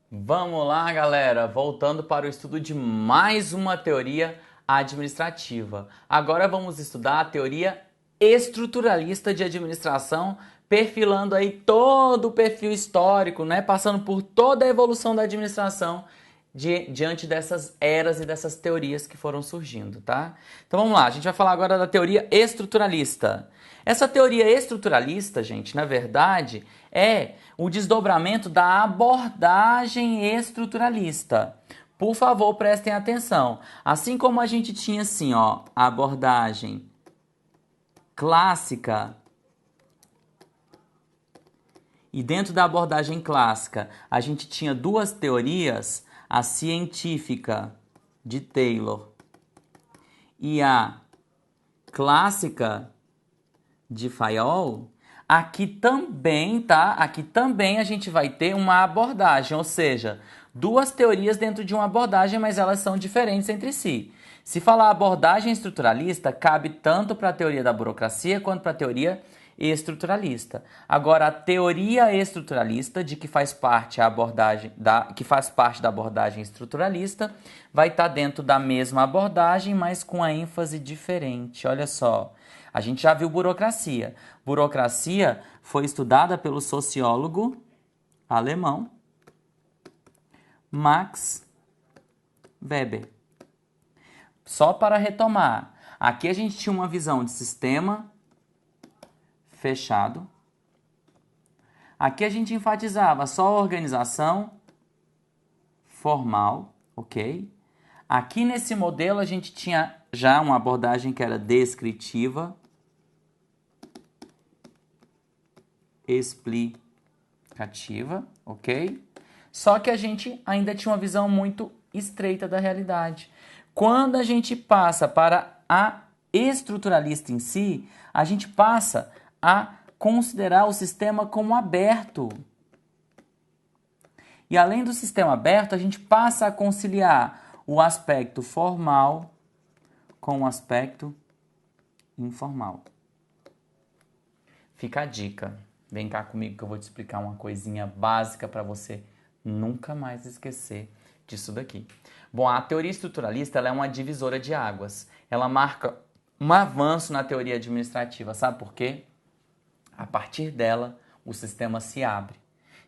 Vamos lá, galera, voltando para o estudo de mais uma teoria administrativa. Agora vamos estudar a teoria estruturalista de administração, perfilando aí todo o perfil histórico, né, passando por toda a evolução da administração diante dessas eras e dessas teorias que foram surgindo, tá? Então vamos lá, a gente vai falar agora da teoria estruturalista. Essa teoria estruturalista, gente, na verdade, é o desdobramento da abordagem estruturalista. Por favor, prestem atenção. Assim como a gente tinha assim, ó, a abordagem clássica, e dentro da abordagem clássica, a gente tinha duas teorias, a científica de Taylor e a clássica de Fayol. Aqui também, tá? Aqui também a gente vai ter uma abordagem, ou seja, duas teorias dentro de uma abordagem, mas elas são diferentes entre si. Se falar abordagem estruturalista, cabe tanto para a teoria da burocracia quanto para a teoria estruturalista. Agora, a teoria estruturalista, de que faz parte a abordagem que faz parte da abordagem estruturalista, vai estar dentro da mesma abordagem, mas com a ênfase diferente. Olha só. A gente já viu burocracia. Burocracia foi estudada pelo sociólogo alemão Max Weber. Só para retomar, aqui a gente tinha uma visão de sistema fechado. Aqui a gente enfatizava só a organização formal, ok? Aqui nesse modelo a gente tinha já uma abordagem que era descritiva, explicativa, ok? Só que a gente ainda tinha uma visão muito estreita da realidade. Quando a gente passa para a estruturalista em si, a gente passa a considerar o sistema como aberto. E além do sistema aberto, a gente passa a conciliar o aspecto formal com o aspecto informal. Fica a dica. Vem cá comigo que eu vou te explicar uma coisinha básica para você nunca mais esquecer disso daqui. Bom, a teoria estruturalista ela é uma divisora de águas. Ela marca um avanço na teoria administrativa. Sabe por quê? A partir dela, o sistema se abre.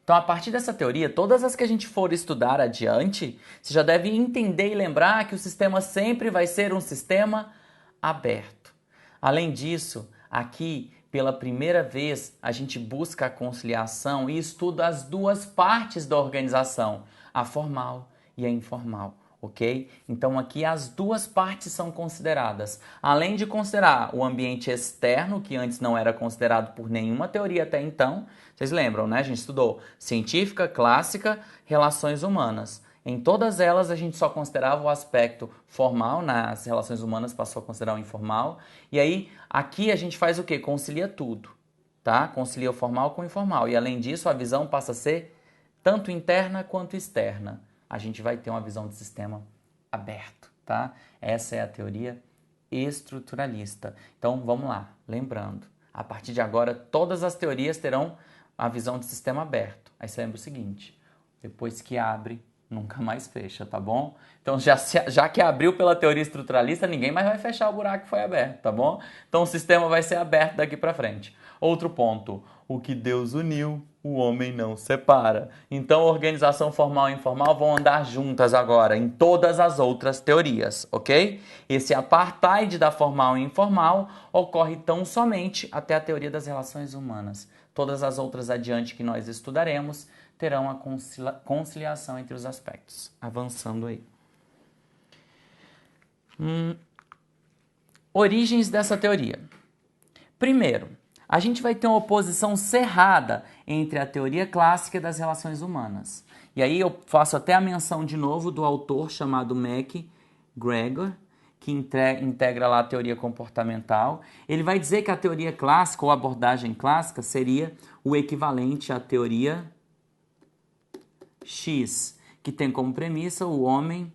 Então, a partir dessa teoria, todas as que a gente for estudar adiante, você já deve entender e lembrar que o sistema sempre vai ser um sistema aberto. Além disso, aqui, pela primeira vez, a gente busca a conciliação e estuda as duas partes da organização, a formal e a informal. Ok? Então aqui as duas partes são consideradas. Além de considerar o ambiente externo, que antes não era considerado por nenhuma teoria até então. Vocês lembram, né? A gente estudou científica, clássica, relações humanas. Em todas elas a gente só considerava o aspecto formal, nas relações humanas passou a considerar o informal. E aí aqui a gente faz o quê? Concilia tudo, tá? Concilia o formal com o informal. E além disso a visão passa a ser tanto interna quanto externa. A gente vai ter uma visão de sistema aberto, tá? Essa é a teoria estruturalista. Então, vamos lá, lembrando, a partir de agora, todas as teorias terão a visão de sistema aberto. Aí você lembra o seguinte, depois que abre, nunca mais fecha, tá bom? Então, já que abriu pela teoria estruturalista, ninguém mais vai fechar o buraco que foi aberto, tá bom? Então, o sistema vai ser aberto daqui para frente. Outro ponto, o que Deus uniu, o homem não separa. Então, organização formal e informal vão andar juntas agora em todas as outras teorias, ok? Esse apartheid da formal e informal ocorre tão somente até a teoria das relações humanas. Todas as outras adiante que nós estudaremos terão a conciliação entre os aspectos. Avançando aí. Origens dessa teoria. Primeiro, a gente vai ter uma oposição cerrada entre a teoria clássica das relações humanas. E aí eu faço até a menção de novo do autor chamado MacGregor, que integra lá a teoria comportamental. Ele vai dizer que a teoria clássica, ou abordagem clássica, seria o equivalente à teoria X, que tem como premissa o homem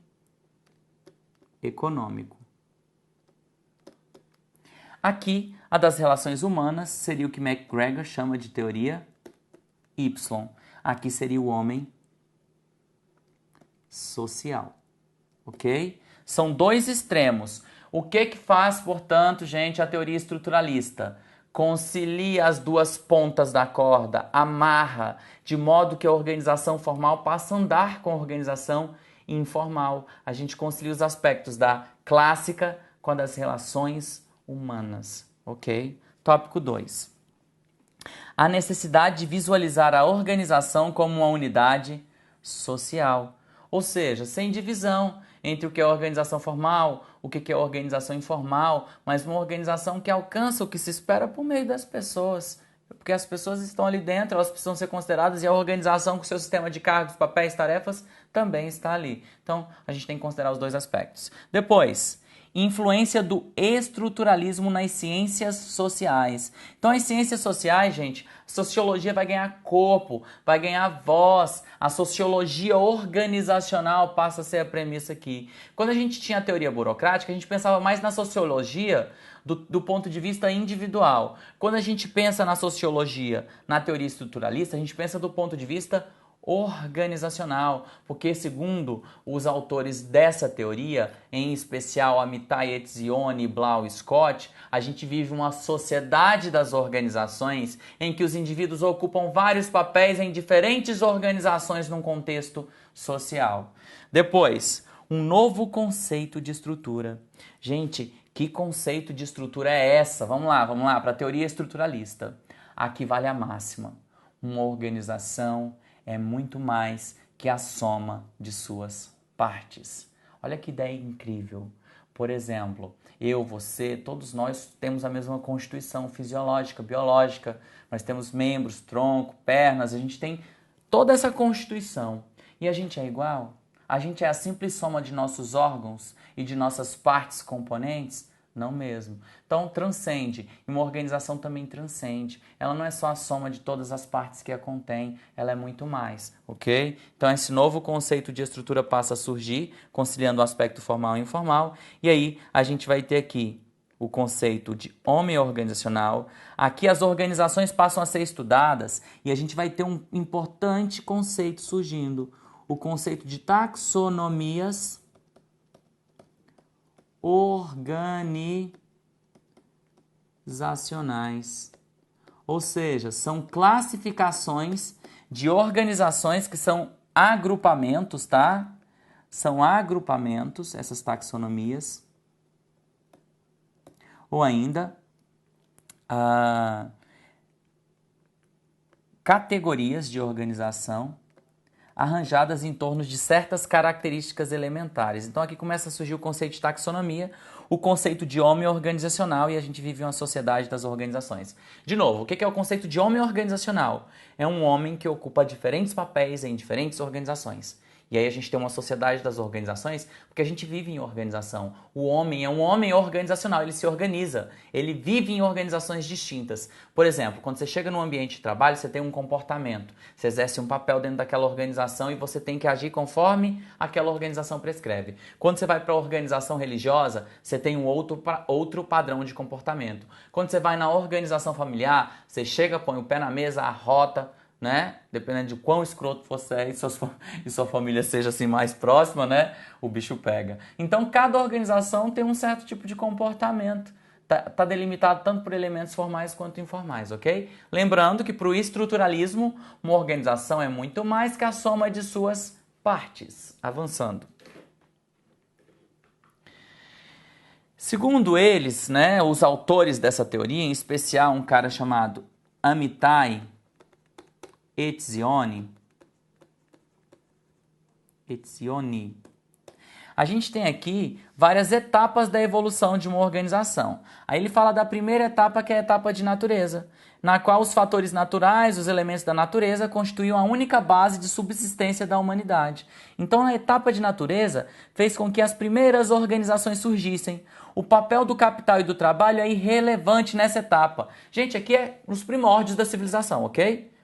econômico. Aqui, a das relações humanas seria o que MacGregor chama de teoria Y. Aqui seria o homem social, ok? São dois extremos. O que faz, portanto, gente, a teoria estruturalista? Concilia as duas pontas da corda, amarra, de modo que a organização formal passa a andar com a organização informal. A gente concilia os aspectos da clássica com a das relações humanas, ok? Tópico 2. A necessidade de visualizar a organização como uma unidade social, ou seja, sem divisão entre o que é organização formal, o que é organização informal, mas uma organização que alcança o que se espera por meio das pessoas, porque as pessoas estão ali dentro, elas precisam ser consideradas e a organização com seu sistema de cargos, papéis, tarefas também está ali. Então, a gente tem que considerar os dois aspectos. Depois, influência do estruturalismo nas ciências sociais. Então, as ciências sociais, gente, a sociologia vai ganhar corpo, vai ganhar voz, a sociologia organizacional passa a ser a premissa aqui. Quando a gente tinha a teoria burocrática, a gente pensava mais na sociologia do ponto de vista individual. Quando a gente pensa na sociologia, na teoria estruturalista, a gente pensa do ponto de vista organizacional, porque segundo os autores dessa teoria, em especial Amitai Etzioni, Blau e Scott, a gente vive uma sociedade das organizações em que os indivíduos ocupam vários papéis em diferentes organizações num contexto social. Depois, um novo conceito de estrutura. Gente, que conceito de estrutura é essa? Vamos lá, para a teoria estruturalista. Aqui vale a máxima. Uma organização é muito mais que a soma de suas partes. Olha que ideia incrível. Por exemplo, eu, você, todos nós temos a mesma constituição fisiológica, biológica. Nós temos membros, tronco, pernas, a gente tem toda essa constituição. E a gente é igual? A gente é a simples soma de nossos órgãos e de nossas partes componentes? Não mesmo. Então, transcende. E uma organização também transcende. Ela não é só a soma de todas as partes que a contém, ela é muito mais, ok? Então, esse novo conceito de estrutura passa a surgir, conciliando o aspecto formal e informal. E aí, a gente vai ter aqui o conceito de homem organizacional. Aqui, as organizações passam a ser estudadas e a gente vai ter um importante conceito surgindo. O conceito de taxonomias organizacionais. Ou seja, são classificações de organizações que são agrupamentos, tá? São agrupamentos, essas taxonomias. Ou ainda, categorias de organização arranjadas em torno de certas características elementares. Então aqui começa a surgir o conceito de taxonomia, o conceito de homem organizacional e a gente vive uma sociedade das organizações. De novo, o que é o conceito de homem organizacional? É um homem que ocupa diferentes papéis em diferentes organizações. E aí a gente tem uma sociedade das organizações, porque a gente vive em organização. O homem é um homem organizacional, ele se organiza, ele vive em organizações distintas. Por exemplo, quando você chega num ambiente de trabalho, você tem um comportamento, você exerce um papel dentro daquela organização e você tem que agir conforme aquela organização prescreve. Quando você vai para a organização religiosa, você tem um outro padrão de comportamento. Quando você vai na organização familiar, você chega, põe o pé na mesa, arrota, né? Dependendo de quão escroto você é e sua família seja assim mais próxima, né? O bicho pega. Então, cada organização tem um certo tipo de comportamento. Tá delimitado tanto por elementos formais quanto informais, ok? Lembrando que para o estruturalismo, uma organização é muito mais que a soma de suas partes. Avançando. Segundo eles, né, os autores dessa teoria, em especial um cara chamado Amitai Etzioni. A gente tem aqui várias etapas da evolução de uma organização. Aí ele fala da primeira etapa, que é a etapa de natureza, na qual os fatores naturais, os elementos da natureza, constituíam a única base de subsistência da humanidade. Então, a etapa de natureza fez com que as primeiras organizações surgissem. O papel do capital e do trabalho é irrelevante nessa etapa. Gente, aqui é os primórdios da civilização, ok?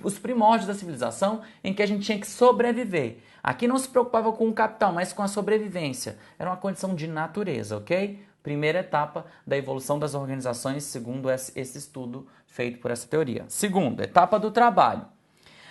Os primórdios da civilização em que a gente tinha que sobreviver. Aqui não se preocupava com o capital, mas com a sobrevivência. Era uma condição de natureza, ok? Primeira etapa da evolução das organizações, segundo esse estudo feito por essa teoria. Segunda, etapa do trabalho.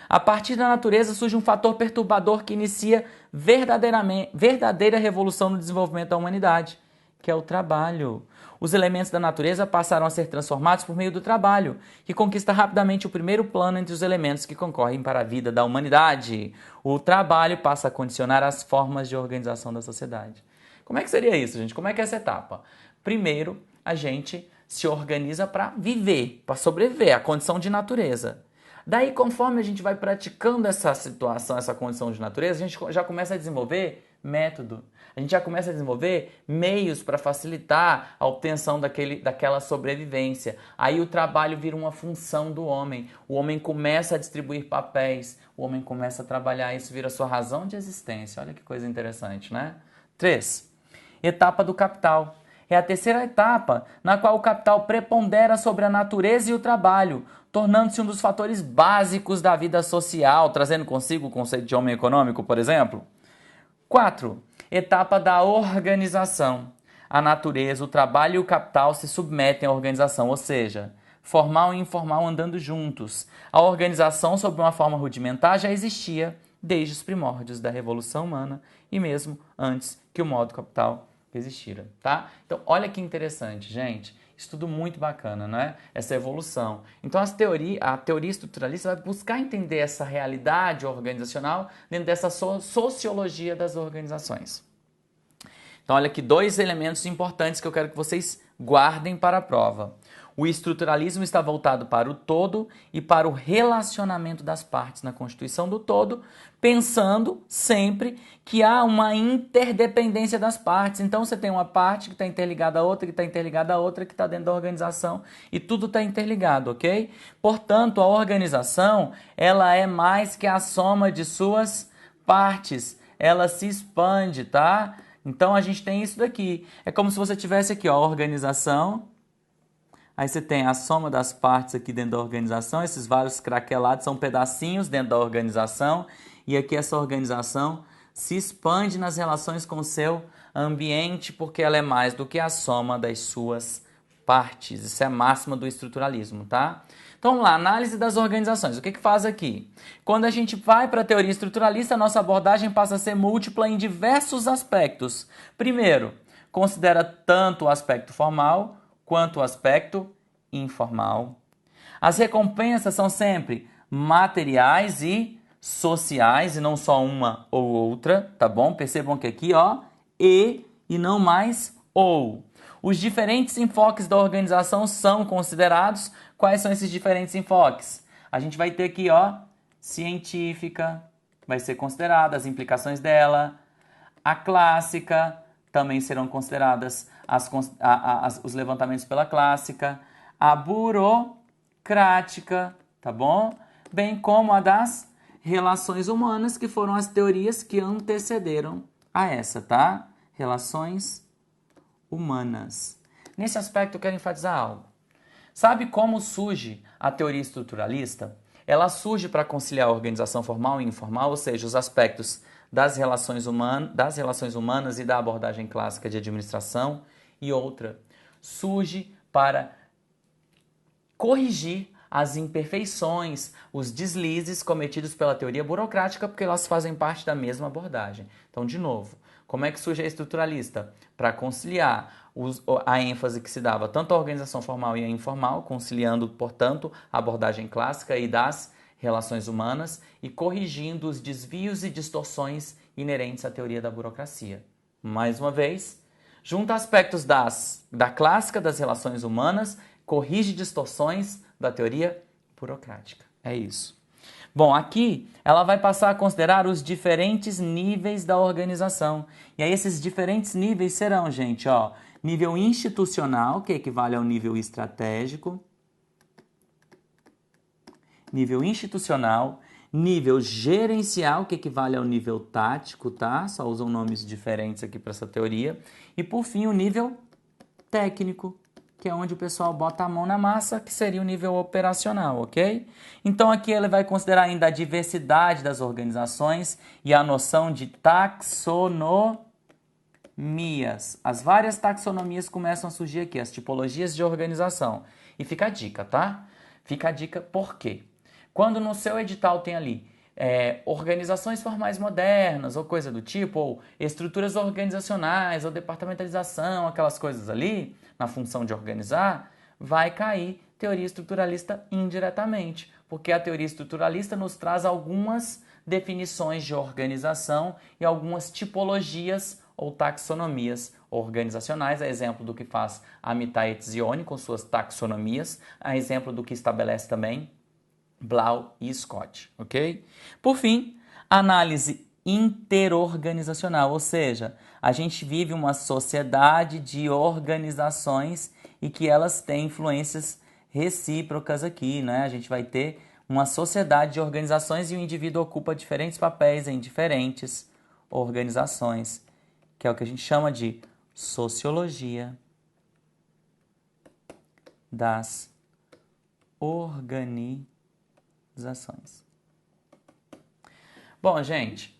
A partir da natureza surge um fator perturbador que inicia verdadeira revolução no desenvolvimento da humanidade, que é o trabalho. Os elementos da natureza passaram a ser transformados por meio do trabalho, que conquista rapidamente o primeiro plano entre os elementos que concorrem para a vida da humanidade. O trabalho passa a condicionar as formas de organização da sociedade. Como é que seria isso, gente? Como é que é essa etapa? Primeiro, a gente se organiza para viver, para sobreviver, a condição de natureza. Daí, conforme a gente vai praticando essa situação, essa condição de natureza, a gente já começa a desenvolver método. A gente já começa a desenvolver meios para facilitar a obtenção daquela sobrevivência. Aí o trabalho vira uma função do homem. O homem começa a distribuir papéis, o homem começa a trabalhar, isso vira sua razão de existência. Olha que coisa interessante, né? 3. Etapa do capital. É a terceira etapa na qual o capital prepondera sobre a natureza e o trabalho, tornando-se um dos fatores básicos da vida social, trazendo consigo o conceito de homem econômico, por exemplo. 4. Etapa da organização. A natureza, o trabalho e o capital se submetem à organização, ou seja, formal e informal andando juntos. A organização, sob uma forma rudimentar, já existia desde os primórdios da Revolução Humana e mesmo antes que o modo capital existira, tá? Então, olha que interessante, gente. Isso tudo muito bacana, né? Essa evolução. Então, a teoria estruturalista vai buscar entender essa realidade organizacional dentro dessa sociologia das organizações. Então, olha aqui 2 elementos importantes que eu quero que vocês guardem para a prova. O estruturalismo está voltado para o todo e para o relacionamento das partes na constituição do todo, pensando sempre que há uma interdependência das partes. Então, você tem uma parte que está interligada a outra, que está interligada a outra, que está dentro da organização, e tudo está interligado, ok? Portanto, a organização, ela é mais que a soma de suas partes. Ela se expande, tá? Então, a gente tem isso daqui. É como se você tivesse aqui, ó, a organização. Aí você tem a soma das partes aqui dentro da organização. Esses vários craquelados são pedacinhos dentro da organização. E aqui essa organização se expande nas relações com o seu ambiente, porque ela é mais do que a soma das suas partes. Isso é a máxima do estruturalismo, tá? Então vamos lá, análise das organizações. O que faz aqui? Quando a gente vai para a teoria estruturalista, a nossa abordagem passa a ser múltipla em diversos aspectos. Primeiro, considera tanto o aspecto formal quanto o aspecto informal. As recompensas são sempre materiais e sociais, e não só uma ou outra, tá bom? Percebam que aqui, ó, e não mais ou. Os diferentes enfoques da organização são considerados. Quais são esses diferentes enfoques? A gente vai ter aqui, ó, científica, vai ser considerada, as implicações dela. A clássica, também serão consideradas os levantamentos pela clássica. A burocrática, tá bom? Bem como a das relações humanas, que foram as teorias que antecederam a essa, tá? Relações humanas. Nesse aspecto eu quero enfatizar algo. Sabe como surge a teoria estruturalista? Ela surge para conciliar a organização formal e informal, ou seja, os aspectos das relações humanas e da abordagem clássica de administração, e outra, surge para corrigir as imperfeições, os deslizes cometidos pela teoria burocrática, porque elas fazem parte da mesma abordagem. Então, de novo, como é que surge a estruturalista? Para conciliar a ênfase que se dava tanto à organização formal e à informal, conciliando, portanto, a abordagem clássica e das relações humanas e corrigindo os desvios e distorções inerentes à teoria da burocracia. Mais uma vez, junta aspectos da clássica das relações humanas, corrige distorções da teoria burocrática. É isso. Bom, aqui ela vai passar a considerar os diferentes níveis da organização. E aí esses diferentes níveis serão, gente, ó, nível institucional, que equivale ao nível estratégico, nível institucional, nível gerencial, que equivale ao nível tático, tá? Só usam nomes diferentes aqui para essa teoria. E, por fim, o nível técnico, que é onde o pessoal bota a mão na massa, que seria o nível operacional, ok? Então, aqui ele vai considerar ainda a diversidade das organizações e a noção de taxonomias. As várias taxonomias começam a surgir aqui, as tipologias de organização. E fica a dica, tá? Fica a dica por quê? Quando no seu edital tem ali organizações formais modernas ou coisa do tipo, ou estruturas organizacionais, ou departamentalização, aquelas coisas ali, na função de organizar, vai cair teoria estruturalista indiretamente, porque a teoria estruturalista nos traz algumas definições de organização e algumas tipologias ou taxonomias organizacionais, a exemplo do que faz Amitai Etzioni com suas taxonomias, a exemplo do que estabelece também Blau e Scott, ok? Por fim, análise interorganizacional, ou seja, a gente vive uma sociedade de organizações e que elas têm influências recíprocas aqui, né? A gente vai ter uma sociedade de organizações e o indivíduo ocupa diferentes papéis em diferentes organizações, que é o que a gente chama de sociologia das organizações. Bom, gente,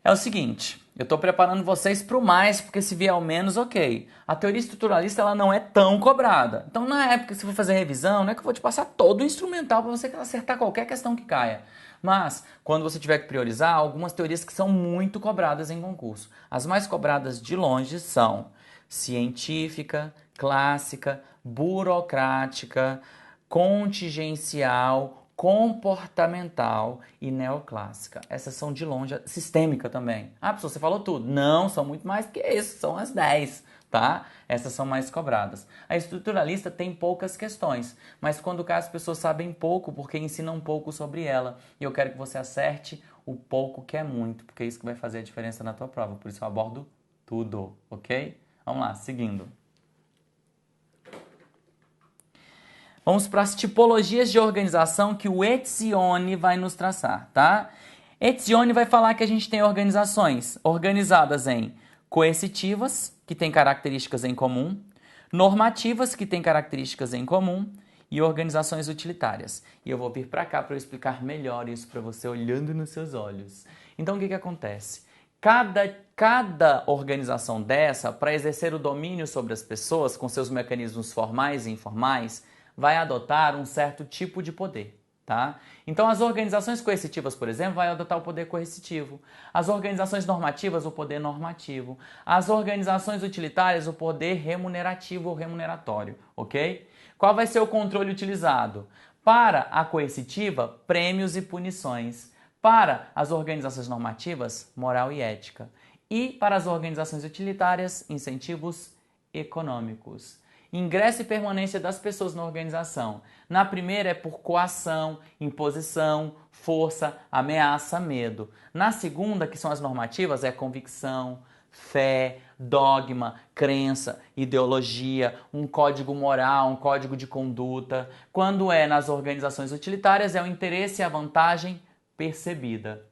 é o seguinte, eu estou preparando vocês para o mais, porque se vier ao menos, ok. A teoria estruturalista ela não é tão cobrada. Então, na época que você for fazer revisão, não é que eu vou te passar todo o instrumental para você acertar qualquer questão que caia. Mas, quando você tiver que priorizar, algumas teorias que são muito cobradas em concurso. As mais cobradas de longe são científica, clássica, burocrática, contingencial, comportamental e neoclássica. Essas são de longe, sistêmica também. Ah, professor, você falou tudo. Não, são muito mais que isso, são as 10, tá? Essas são mais cobradas. A estruturalista tem poucas questões, mas quando cai as pessoas sabem pouco porque ensinam pouco sobre ela. E eu quero que você acerte o pouco que é muito, porque é isso que vai fazer a diferença na tua prova. Por isso eu abordo tudo, ok? Vamos lá, seguindo. Vamos para as tipologias de organização que o Etzioni vai nos traçar, tá? Etzioni vai falar que a gente tem organizações organizadas em coercitivas, que têm características em comum, normativas, que têm características em comum, e organizações utilitárias. E eu vou vir para cá para eu explicar melhor isso para você olhando nos seus olhos. Então, o que acontece? Cada organização dessa, para exercer o domínio sobre as pessoas, com seus mecanismos formais e informais, vai adotar um certo tipo de poder, tá? Então, as organizações coercitivas, por exemplo, vai adotar o poder coercitivo. As organizações normativas, o poder normativo. As organizações utilitárias, o poder remunerativo ou remuneratório, ok? Qual vai ser o controle utilizado? Para a coercitiva, prêmios e punições. Para as organizações normativas, moral e ética. E para as organizações utilitárias, incentivos econômicos. Ingresso e permanência das pessoas na organização. Na primeira é por coação, imposição, força, ameaça, medo. Na segunda, que são as normativas, é convicção, fé, dogma, crença, ideologia, um código moral, um código de conduta. Quando é nas organizações utilitárias, é o interesse e a vantagem percebida.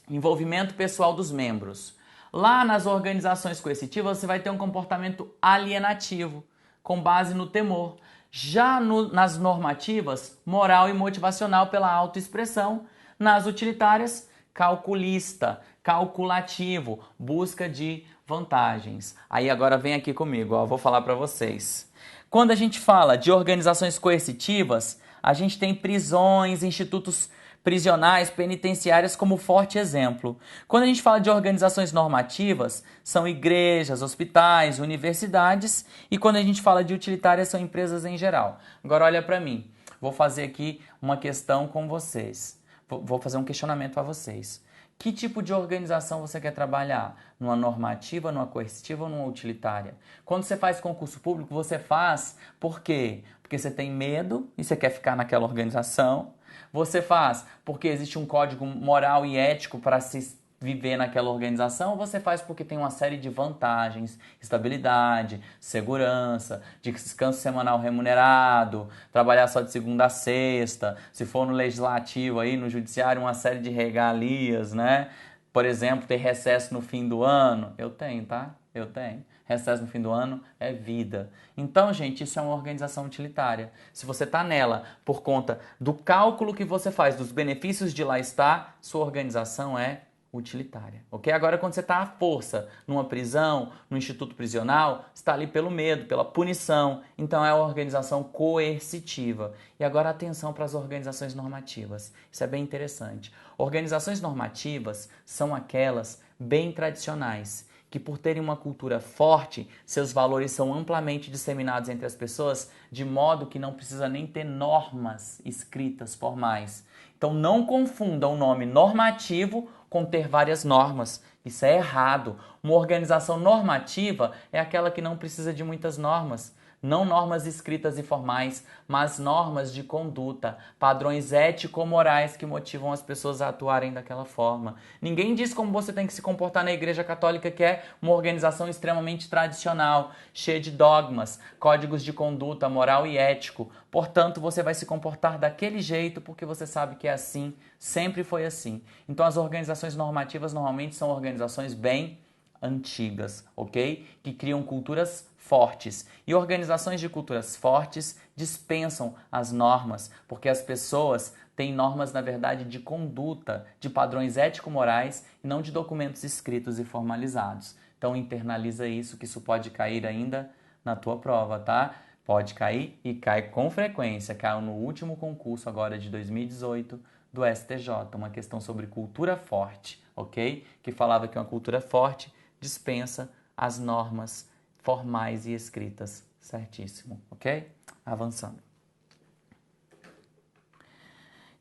Envolvimento pessoal dos membros. Lá nas organizações coercitivas, você vai ter um comportamento alienativo, com base no temor. Já nas normativas, moral e motivacional pela autoexpressão. Nas utilitárias, calculista, calculativo, busca de vantagens. Aí agora vem aqui comigo, ó, vou falar para vocês. Quando a gente fala de organizações coercitivas, a gente tem prisões, institutos prisionais, penitenciárias como forte exemplo. Quando a gente fala de organizações normativas, são igrejas, hospitais, universidades, e quando a gente fala de utilitárias, são empresas em geral. Agora olha para mim, vou fazer aqui uma questão com vocês, vou fazer um questionamento a vocês. Que tipo de organização você quer trabalhar? Numa normativa, numa coercitiva ou numa utilitária? Quando você faz concurso público, você faz por quê? Porque você tem medo e você quer ficar naquela organização. Você faz porque existe um código moral e ético para se viver naquela organização, ou você faz porque tem uma série de vantagens, estabilidade, segurança, descanso semanal remunerado, trabalhar só de segunda a sexta, se for no legislativo aí, no judiciário, uma série de regalias, né? Por exemplo, ter recesso no fim do ano. Eu tenho, tá? Eu tenho. Recesso no fim do ano é vida. Então, gente, isso é uma organização utilitária. Se você está nela por conta do cálculo que você faz dos benefícios de lá estar, sua organização é utilitária, ok? Agora, quando você está à força numa prisão, no instituto prisional, você está ali pelo medo, pela punição, então é a organização coercitiva. E agora atenção para as organizações normativas, isso é bem interessante. Organizações normativas são aquelas bem tradicionais, que por terem uma cultura forte, seus valores são amplamente disseminados entre as pessoas, de modo que não precisa nem ter normas escritas formais. Então não confunda o nome normativo com ter várias normas. Isso é errado. Uma organização normativa é aquela que não precisa de muitas normas. Não normas escritas e formais, mas normas de conduta, padrões ético-morais que motivam as pessoas a atuarem daquela forma. Ninguém diz como você tem que se comportar na Igreja Católica, que é uma organização extremamente tradicional, cheia de dogmas, códigos de conduta, moral e ético. Portanto, você vai se comportar daquele jeito porque você sabe que é assim, sempre foi assim. Então, as organizações normativas normalmente são organizações bem antigas, ok? Que criam culturas fortes. E organizações de culturas fortes dispensam as normas, porque as pessoas têm normas, na verdade, de conduta, de padrões ético-morais e não de documentos escritos e formalizados. Então internaliza isso, que isso pode cair ainda na tua prova, tá? Pode cair e cai com frequência. Caiu no último concurso agora de 2018 do STJ, uma questão sobre cultura forte, ok? Que falava que uma cultura forte dispensa as normas formais e escritas. Certíssimo, ok? Avançando.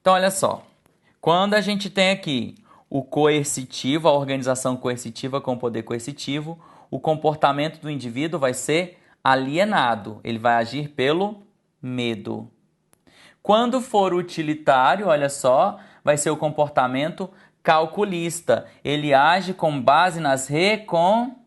Então, olha só. Quando a gente tem aqui o coercitivo, a organização coercitiva com o poder coercitivo, o comportamento do indivíduo vai ser alienado. Ele vai agir pelo medo. Quando for utilitário, olha só, vai ser o comportamento calculista. Ele age com base nas recompensas.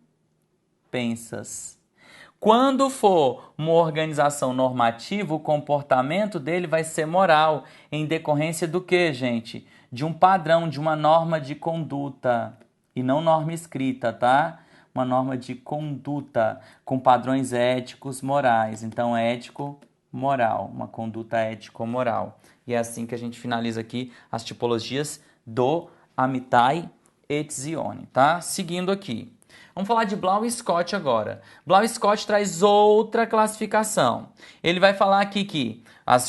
Quando for uma organização normativa, o comportamento dele vai ser moral, em decorrência do quê, gente? De um padrão, de uma norma de conduta, e não norma escrita, tá? Uma norma de conduta, com padrões éticos, morais. Então, ético-moral, uma conduta ético-moral. E é assim que a gente finaliza aqui as tipologias do Amitai Etzioni, tá? Seguindo aqui. Vamos falar de Blau e Scott agora. Blau e Scott traz outra classificação. Ele vai falar aqui que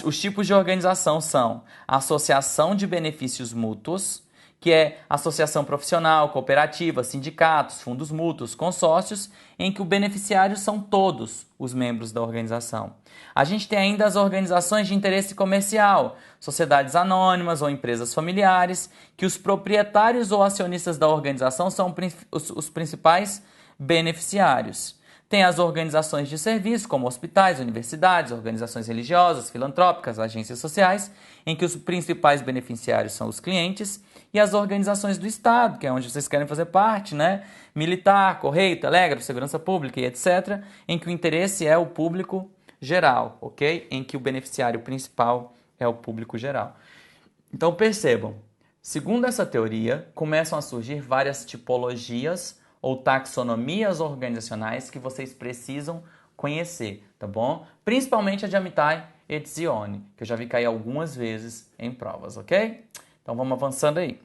os tipos de organização são associação de benefícios mútuos, que é associação profissional, cooperativa, sindicatos, fundos mútuos, consórcios, em que os beneficiários são todos os membros da organização. A gente tem ainda as organizações de interesse comercial, sociedades anônimas ou empresas familiares, que os proprietários ou acionistas da organização são os principais beneficiários. Tem as organizações de serviço, como hospitais, universidades, organizações religiosas, filantrópicas, agências sociais, em que os principais beneficiários são os clientes, e as organizações do Estado, que é onde vocês querem fazer parte, né? Militar, Correio, Telégrafo, Segurança Pública e etc., em que o interesse é o público geral, ok? Em que o beneficiário principal é o público geral. Então percebam, segundo essa teoria, começam a surgir várias tipologias ou taxonomias organizacionais que vocês precisam conhecer, tá bom? Principalmente a de Amitai Etzioni, que eu já vi cair algumas vezes em provas, ok? Então vamos avançando aí.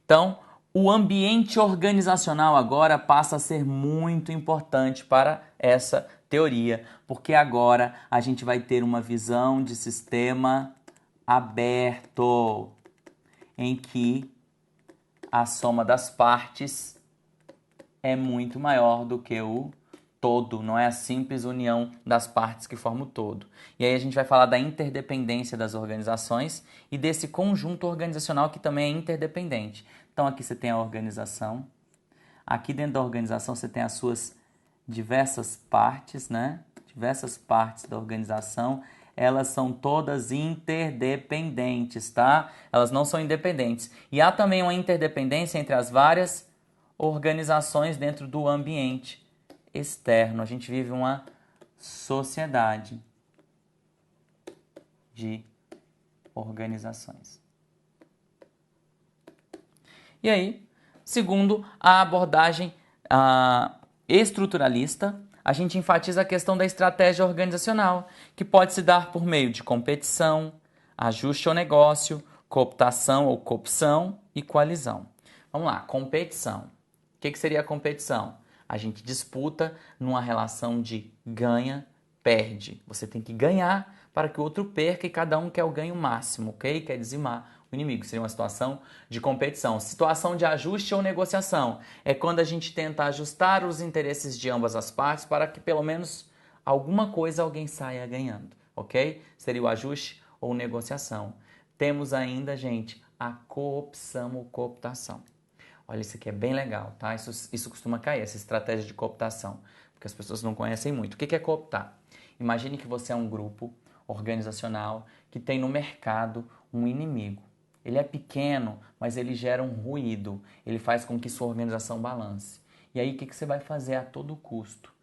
Então, o ambiente organizacional agora passa a ser muito importante para essa teoria, porque agora a gente vai ter uma visão de sistema aberto, em que a soma das partes é muito maior do que o todo, não é a simples união das partes que forma o todo. E aí a gente vai falar da interdependência das organizações e desse conjunto organizacional que também é interdependente. Então aqui você tem a organização, aqui dentro da organização você tem as suas diversas partes, né? Diversas partes da organização, elas são todas interdependentes, tá? Elas não são independentes. E há também uma interdependência entre as várias organizações dentro do ambiente externo. A gente vive uma sociedade de organizações. E aí, segundo a abordagem estruturalista, a gente enfatiza a questão da estratégia organizacional, que pode se dar por meio de competição, ajuste ao negócio, cooptação ou coopção e coalizão. Vamos lá, competição. O que seria a competição? A gente disputa numa relação de ganha-perde. Você tem que ganhar para que o outro perca e cada um quer o ganho máximo, ok? Quer dizimar o inimigo. Seria uma situação de competição. Situação de ajuste ou negociação. É quando a gente tenta ajustar os interesses de ambas as partes para que pelo menos alguma coisa alguém saia ganhando, ok? Seria o ajuste ou negociação. Temos ainda, gente, a coopção ou cooptação. Olha, isso aqui é bem legal, tá? Isso costuma cair, essa estratégia de cooptação, porque as pessoas não conhecem muito. O que é cooptar? Imagine que você é um grupo organizacional que tem no mercado um inimigo. Ele é pequeno, mas ele gera um ruído, ele faz com que sua organização balance. E aí, o que você vai fazer a todo custo?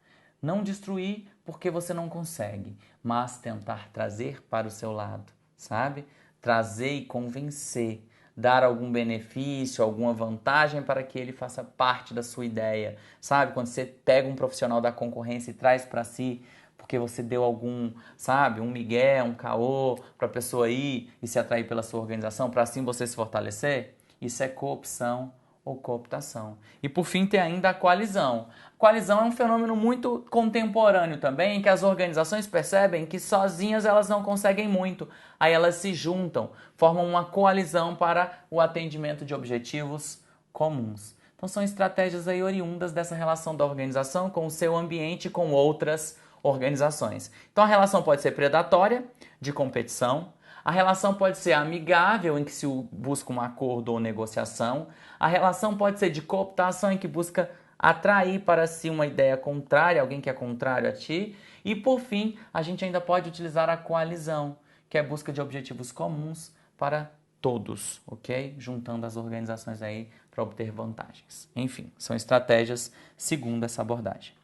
Não destruir porque você não consegue, mas tentar trazer para o seu lado, sabe? Trazer e convencer, dar algum benefício, alguma vantagem para que ele faça parte da sua ideia, sabe? Quando você pega um profissional da concorrência e traz para si, porque você deu algum, sabe, um migué, um caô para a pessoa ir e se atrair pela sua organização, para assim você se fortalecer, isso é coopção ou cooptação. E por fim tem ainda a coalizão. A coalizão é um fenômeno muito contemporâneo também, em que as organizações percebem que sozinhas elas não conseguem muito. Aí elas se juntam, formam uma coalizão para o atendimento de objetivos comuns. Então são estratégias aí oriundas dessa relação da organização com o seu ambiente e com outras organizações. Então a relação pode ser predatória, de competição. A relação pode ser amigável, em que se busca um acordo ou negociação. A relação pode ser de cooptação, em que busca atrair para si uma ideia contrária, alguém que é contrário a ti. E, por fim, a gente ainda pode utilizar a coalizão, que é a busca de objetivos comuns para todos, ok? Juntando as organizações aí para obter vantagens. Enfim, são estratégias segundo essa abordagem.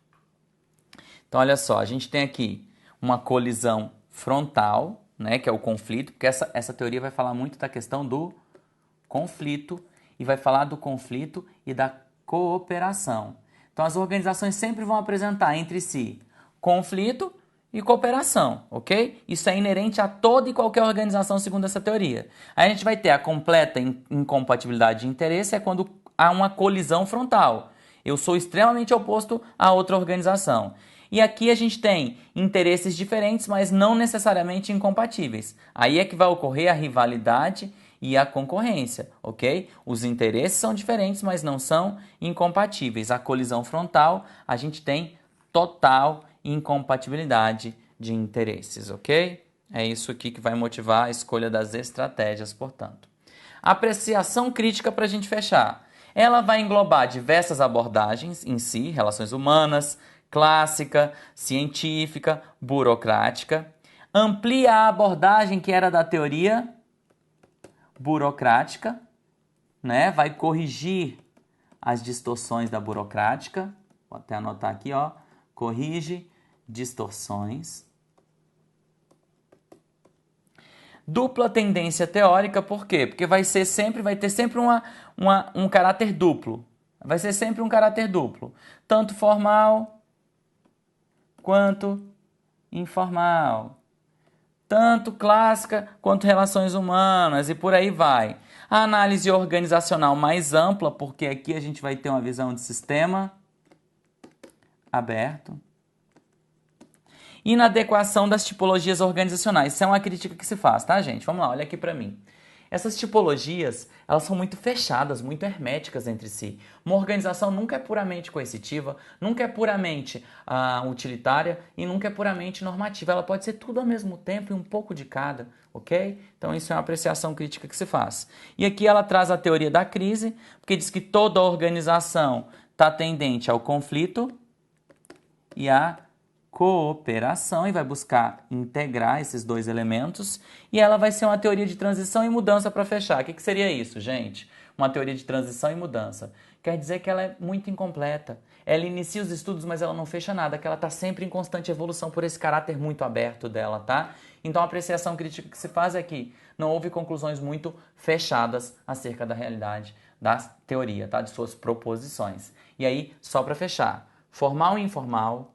Então, olha só, a gente tem aqui uma colisão frontal, né, que é o conflito, porque essa teoria vai falar muito da questão do conflito e vai falar do conflito e da cooperação. Então, as organizações sempre vão apresentar entre si conflito e cooperação, ok? Isso é inerente a toda e qualquer organização segundo essa teoria. Aí a gente vai ter a completa incompatibilidade de interesse, é quando há uma colisão frontal. Eu sou extremamente oposto a outra organização. E aqui a gente tem interesses diferentes, mas não necessariamente incompatíveis. Aí é que vai ocorrer a rivalidade e a concorrência, ok? Os interesses são diferentes, mas não são incompatíveis. A colisão frontal, a gente tem total incompatibilidade de interesses, ok? É isso aqui que vai motivar a escolha das estratégias, portanto. Apreciação crítica para a gente fechar. Ela vai englobar diversas abordagens em si, relações humanas, clássica, científica, burocrática. Amplia a abordagem que era da teoria burocrática, né? Vai corrigir as distorções da burocrática. Vou até anotar aqui, ó. Corrige distorções. Dupla tendência teórica, por quê? Porque vai ter sempre um caráter duplo. Vai ser sempre um caráter duplo. Tanto formal quanto informal. Tanto clássica quanto relações humanas e por aí vai. A análise organizacional mais ampla, porque aqui a gente vai ter uma visão de sistema aberto. Inadequação das tipologias organizacionais. Isso é uma crítica que se faz, tá, gente? Vamos lá, olha aqui para mim. Essas tipologias, elas são muito fechadas, muito herméticas entre si. Uma organização nunca é puramente coercitiva, nunca é puramente utilitária e nunca é puramente normativa. Ela pode ser tudo ao mesmo tempo e um pouco de cada, ok? Então isso é uma apreciação crítica que se faz. E aqui ela traz a teoria da crise, porque diz que toda organização está tendente ao conflito e à cooperação e vai buscar integrar esses dois elementos e ela vai ser uma teoria de transição e mudança para fechar. O que seria isso, gente? Uma teoria de transição e mudança. Quer dizer que ela é muito incompleta. Ela inicia os estudos, mas ela não fecha nada, que ela está sempre em constante evolução por esse caráter muito aberto dela, tá? Então a apreciação crítica que se faz é que não houve conclusões muito fechadas acerca da realidade da teoria, tá? De suas proposições. E aí, só para fechar, formal e informal,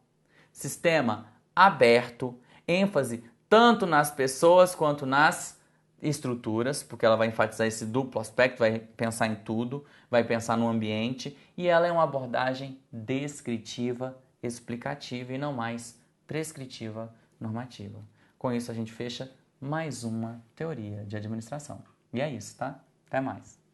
sistema aberto, ênfase tanto nas pessoas quanto nas estruturas, porque ela vai enfatizar esse duplo aspecto, vai pensar em tudo, vai pensar no ambiente, e ela é uma abordagem descritiva, explicativa e não mais prescritiva, normativa. Com isso a gente fecha mais uma teoria de administração. E é isso, tá? Até mais.